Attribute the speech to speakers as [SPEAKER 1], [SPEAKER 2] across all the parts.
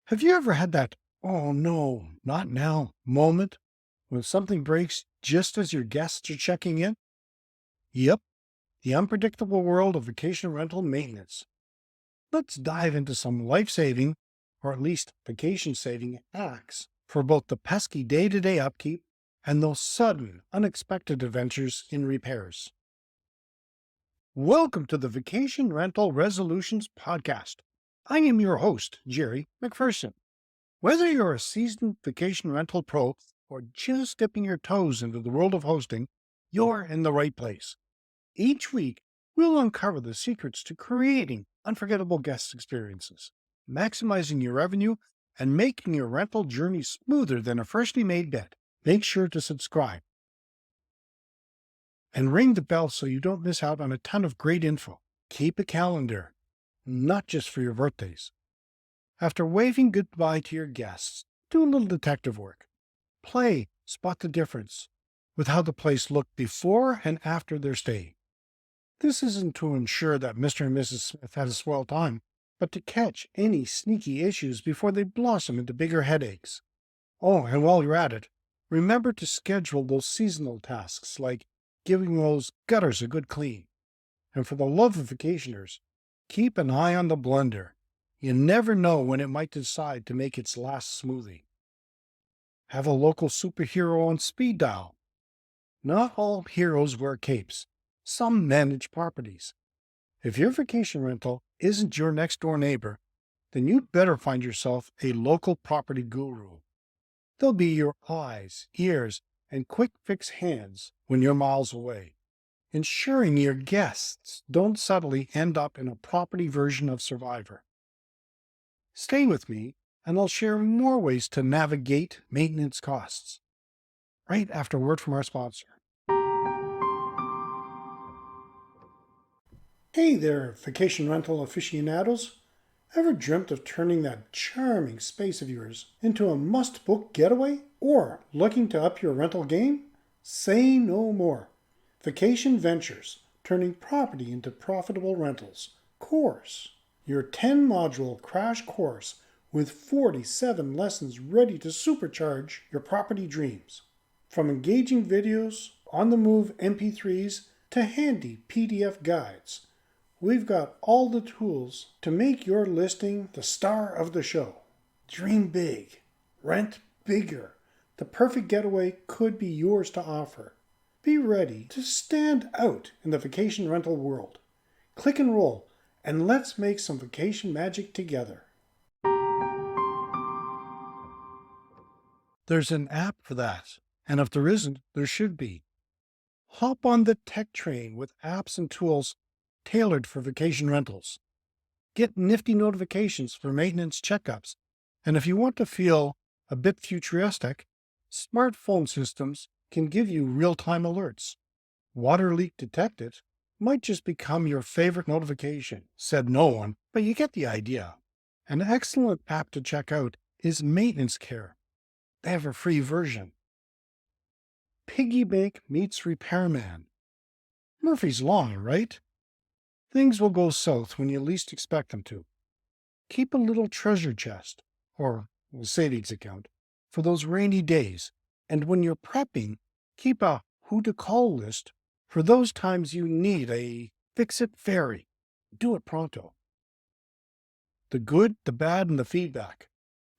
[SPEAKER 1] Have you ever had that, oh no, not now moment when something breaks just as your guests are checking in? Yep, the unpredictable world of vacation rental maintenance. Let's dive into some life saving, or at least vacation saving hacks for both the pesky day to day upkeep and those sudden, unexpected adventures in repairs. Welcome to the Vacation Rental Resolutions Podcast. I am your host, Jerry McPherson. Whether you're a seasoned vacation rental pro or just dipping your toes into the world of hosting, you're in the right place. Each week, we'll uncover the secrets to creating unforgettable guest experiences, maximizing your revenue, and making your rental journey smoother than a freshly made bed. Make sure to subscribe and ring the bell so you don't miss out on a ton of great info. Keep a calendar, not just for your birthdays. After waving goodbye to your guests, do a little detective work. Play Spot the Difference with how the place looked before and after their stay. This isn't to ensure that Mr. and Mrs. Smith had a swell time, but to catch any sneaky issues before they blossom into bigger headaches. Oh, and while you're at it, remember to schedule those seasonal tasks like giving those gutters a good clean. And for the love of vacationers, keep an eye on the blender. You never know when it might decide to make its last smoothie. Have a local superhero on speed dial. Not all heroes wear capes. Some manage properties. If your vacation rental isn't your next door neighbor, then you'd better find yourself a local property guru. They'll be your eyes, ears, and quick fix hands when you're miles away, ensuring your guests don't suddenly end up in a property version of Survivor. Stay with me, and I'll share more ways to navigate maintenance costs. Right after a word from our sponsor. Hey there, vacation rental aficionados. Ever dreamt of turning that charming space of yours into a must-book getaway? Or looking to up your rental game? Say no more. Vacation Ventures, turning property into profitable rentals. Course, your 10-module crash course with 47 lessons ready to supercharge your property dreams. From engaging videos, on-the-move MP3s, to handy PDF guides, we've got all the tools to make your listing the star of the show. Dream big. Rent bigger. The perfect getaway could be yours to offer. Be ready to stand out in the vacation rental world. Click and roll, and let's make some vacation magic together. There's an app for that, and if there isn't, there should be. Hop on the tech train with apps and tools tailored for vacation rentals. Get nifty notifications for maintenance checkups, and if you want to feel a bit futuristic, smartphone systems can give you real-time alerts. Water leak detected might just become your favorite notification, said no one, but you get the idea. An excellent app to check out is Maintenance Care. They have a free version. Piggy bank meets repairman. Murphy's Law, right? Things will go south when you least expect them to. Keep a little treasure chest, or a savings account, for those rainy days, and when you're prepping, keep a who to call list for those times you need a fix-it fairy. Do it pronto. The good, the bad, and the feedback.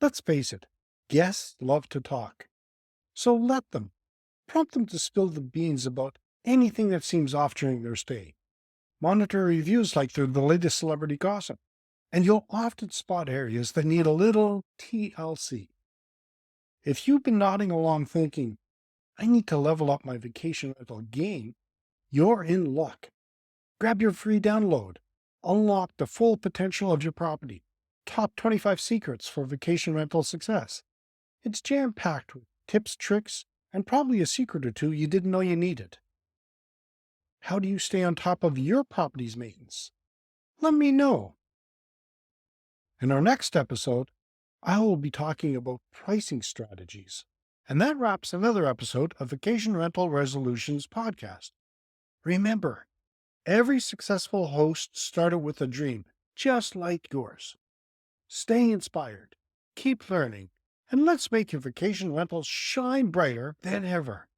[SPEAKER 1] Let's face it, guests love to talk. So let them. Prompt them to spill the beans about anything that seems off during their stay. Monitor reviews like they're the latest celebrity gossip, and you'll often spot areas that need a little TLC. If you've been nodding along thinking, I need to level up my vacation rental game, you're in luck. Grab your free download. Unlock the full potential of your property. Top 25 secrets for vacation rental success. It's jam-packed with tips, tricks, and probably a secret or two you didn't know you needed. How do you stay on top of your property's maintenance? Let me know. In our next episode, I will be talking about pricing strategies. And that wraps another episode of Vacation Rental Resolutions podcast. Remember, every successful host started with a dream, just like yours. Stay inspired, keep learning, and let's make your vacation rentals shine brighter than ever.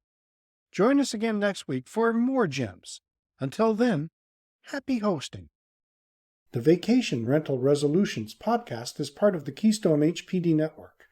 [SPEAKER 1] Join us again next week for more gems. Until then, happy hosting. The Vacation Rental Resolutions podcast is part of the Keystone HPD Network.